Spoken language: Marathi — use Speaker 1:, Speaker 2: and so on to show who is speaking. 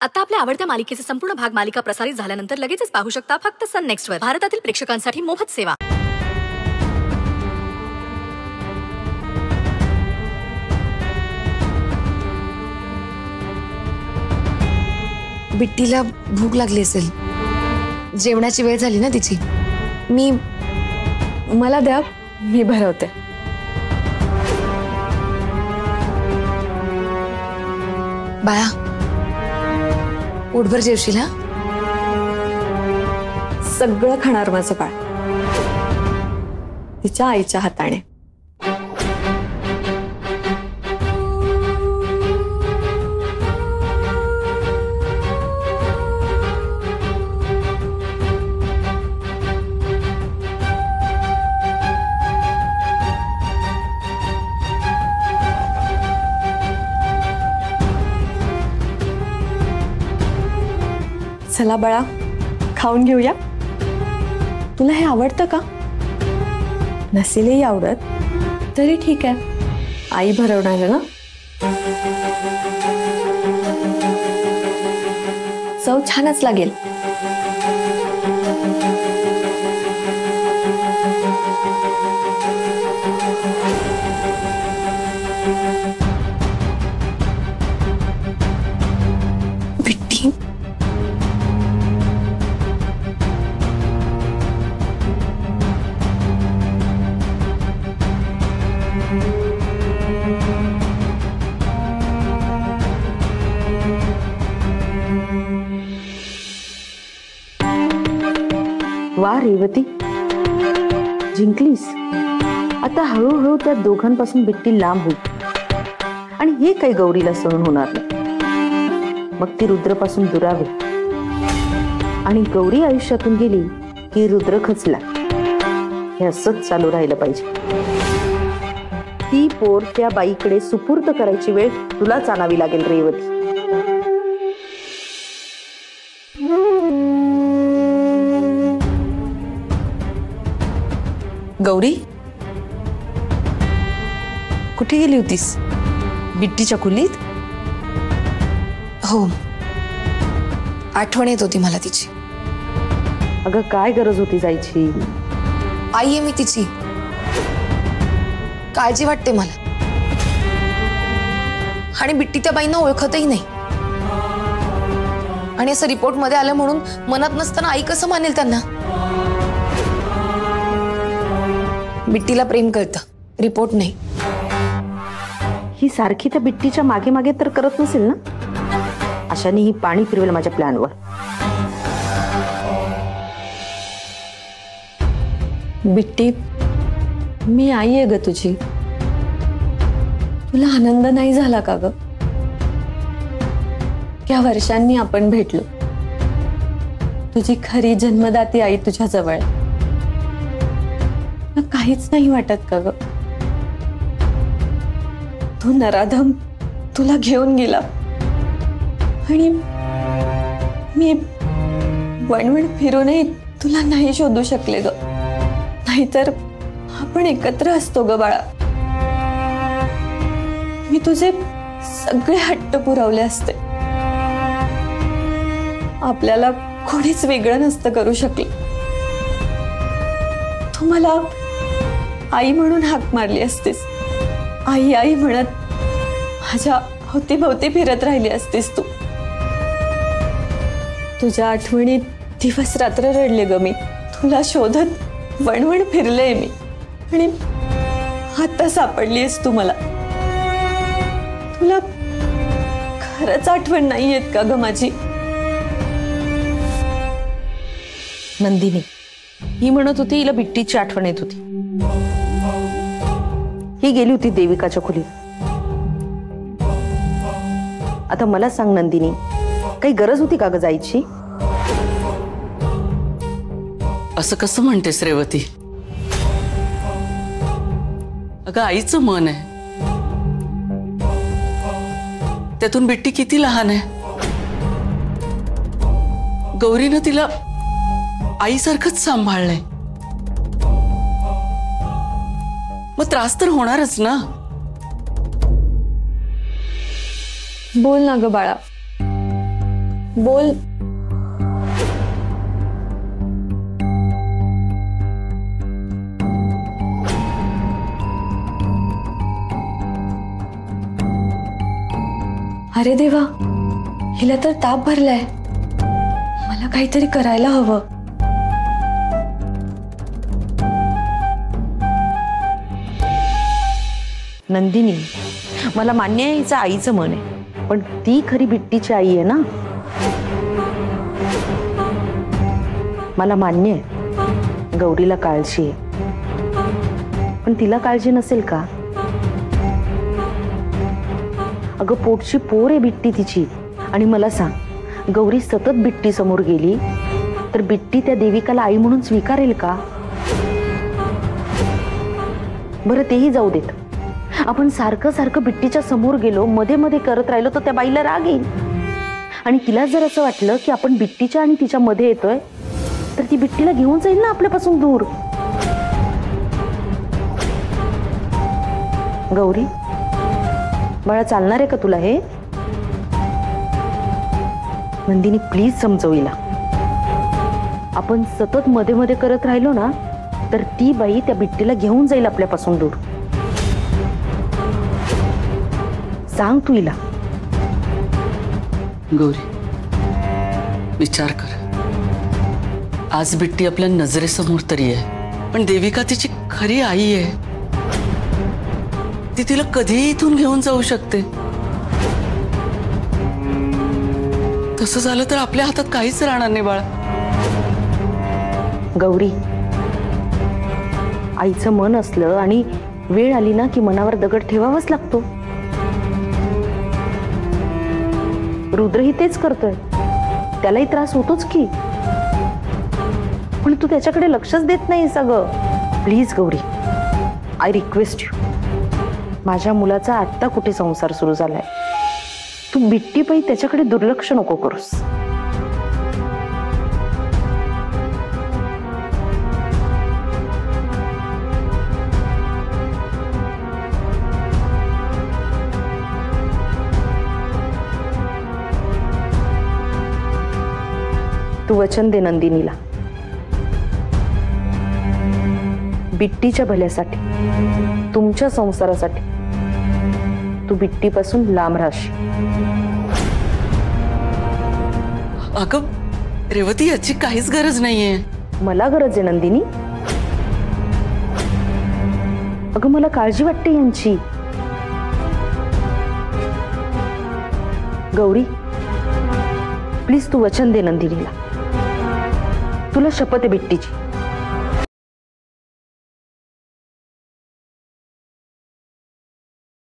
Speaker 1: आता आपल्या आवडत्या मालिकेचे संपूर्ण भाग मालिका प्रसारित झाल्यानंतर लगेचच पाहू शकता फक्त सन नेक्स्ट वर. भारतातील प्रेक्षकांसाठी मोफत सेवा.
Speaker 2: बिट्टीला भूक लागली असेल. जेवणाची वेळ झाली ना तिची.
Speaker 3: मला द्या, मी भरवते.
Speaker 2: बाळा, पोटभर जेवशील हा?
Speaker 3: सगळं खाणार माझं बाळ, तिच्या आईच्या हाताने. चला बाळा, खाऊन घेऊया. तुला हे आवडतं का? नसेलही आवडत तरी ठीक आहे, आई भरवणार आहे ना. चव छानच लागेल.
Speaker 2: बिट्टी,
Speaker 4: वा रेवती, जिंकलीस. आता हळूहळू त्या दोघांपासून बिट्टी लांब होईल आणि हे काही गौरीला सहन होणार नाही. मग ती रुद्रपासून दुरावे आणि गौरी आयुष्यातून गेली की रुद्र खचला. हे असंच चालू राहिलं पाहिजे. ती पोर त्या बाईकडे सुपूर्द करायची वेळ तुलाच आणावी लागेल रेवती.
Speaker 2: गौरी, कुठे गेली होतीस? बिट्टीच्या खोलीत? हो, आठवण येत होती मला तिची.
Speaker 4: अगं काय गरज होती जायची?
Speaker 2: आई आहे मी तिची, काळजी वाटते मला. आणि बिट्टी त्या बाईंना ओळखतही नाही. आणि असं रिपोर्ट मध्ये आलं म्हणून मनात नसताना आई कसं मानेल त्यांना? बिट्टीला प्रेम करतं, रिपोर्ट नाही.
Speaker 4: ही सारखी त्या बिट्टीच्या मागे मागे तर करत नसेल ना? अशाने ही पाणी फिरवेल माझ्या प्लॅनवर.
Speaker 3: बिट्टी, मी आई आहे ग तुझी. तुला आनंद नाही झाला का ग? या वर्षांनी आपण भेटलो. तुझी खरी जन्मदाती आई तुझ्या जवळ आहे. काहीच नाही वाटत का ग? तो नराधम तुला घेऊन गेला आणि मी वणवण फिरूनही तुला नाही शोधू शकले ग. नाहीतर आपण एकत्र असतो ग बाळा. मी तुझे सगळे हट्ट पुरवले असते. आपल्याला कोणीच वेगळं नसतं करू शकले. तू मला आई म्हणून हाक मारली असतीस. आई आई म्हणत माझ्या अवतीभवती फिरत राहिली असतीस तू. तुझ्या आठवणीत दिवस रात्र रडले ग मी. तुला शोधत वणवण फिरले मी आणि आता सापडलीस तू मला. तुला खरंच आठवण नाही येत का ग माझी?
Speaker 4: नंदिनी, ही म्हणत होती हिला बिट्टीची आठवण येत होती. ही गेली होती देविकाच्या खोलीत. आता मला सांग नंदिनी, काही गरज होती का ग जायची?
Speaker 5: असं कसं म्हणतेस रेवती? अगं आईचं मन आहे, त्यातून बिट्टी किती लहान आहे. गौरीनं तिला आईसारखंच सांभाळलंय. मग त्रास तर होणारच ना.
Speaker 3: बोल ना ग बाळा, बोल. अरे देवा, हिला तर ताप भरलाय. मला काहीतरी करायला हवं.
Speaker 4: नंदिनी, मला मान्य आहे हिचं आईचं मन आहे, पण ती खरी बिट्टीची आई आहे ना. मला मान्य आहे गौरीला काळजी आहे, पण तिला काळजी नसेल का? अगं पोटची पोर आहे बिट्टी तिची. आणि मला सांग, गौरी सतत बिट्टी समोर गेली तर बिट्टी त्या देविकाला आई म्हणून स्वीकारेल का? बरं तेही जाऊ देत, आपण सारखं सारखं बिट्टीच्या समोर गेलो, मध्ये मध्ये करत राहिलो तर त्या बाईला राग येईल. आणि तिला जर असं वाटलं की आपण बिट्टीच्या आणि तिच्या मध्ये येतोय तर ती बिट्टीला घेऊन जाईल ना आपल्यापासून दूर. गौरी बाळा, चालणार आहे का तुला हे? नंदिनी प्लीज समजव हिला. आपण सतत मध्ये मध्ये करत राहिलो ना तर ती बाई त्या बिट्टीला घेऊन जाईल आपल्यापासून दूर. सांग तू हिला.
Speaker 5: गौरी, विचार कर. आज बिट्टी आपल्या नजरेसमोर तरी आहे, पण देविका तिची खरी आई आहे. ती तिला कधीही इथून घेऊन जाऊ शकते. तसं झालं तर आपल्या हातात काहीच राहणार नाही बाळा.
Speaker 4: गौरी, आईचं मन असलं आणि वेळ आली ना की मनावर दगड ठेवावाच लागतो. रुद्रही तेच करतोय, त्यालाही त्रास होतोच की. पण तू त्याच्याकडे लक्षच देत नाही सगळं. Please Gauri, I request you. माझ्या मुलाचा आत्ता कुठे संसार सुरू झालाय, तू बिट्टी पायी त्याच्याकडे दुर्लक्ष नको करूस. तू वचन दे नंदिनीला, बिट्टीच्या भल्यासाठी, तुमच्या संसारासाठी तू बिट्टीपासून लांब राहशील.
Speaker 5: अगं रेवती, याची काहीच गरज नाहीये.
Speaker 4: मला गरज आहे नंदिनी. अगं मला काळजी वाटते यांची. गौरी प्लीज तू वचन दे नंदिनीला. तुला शपथ आहे बिट्टीची,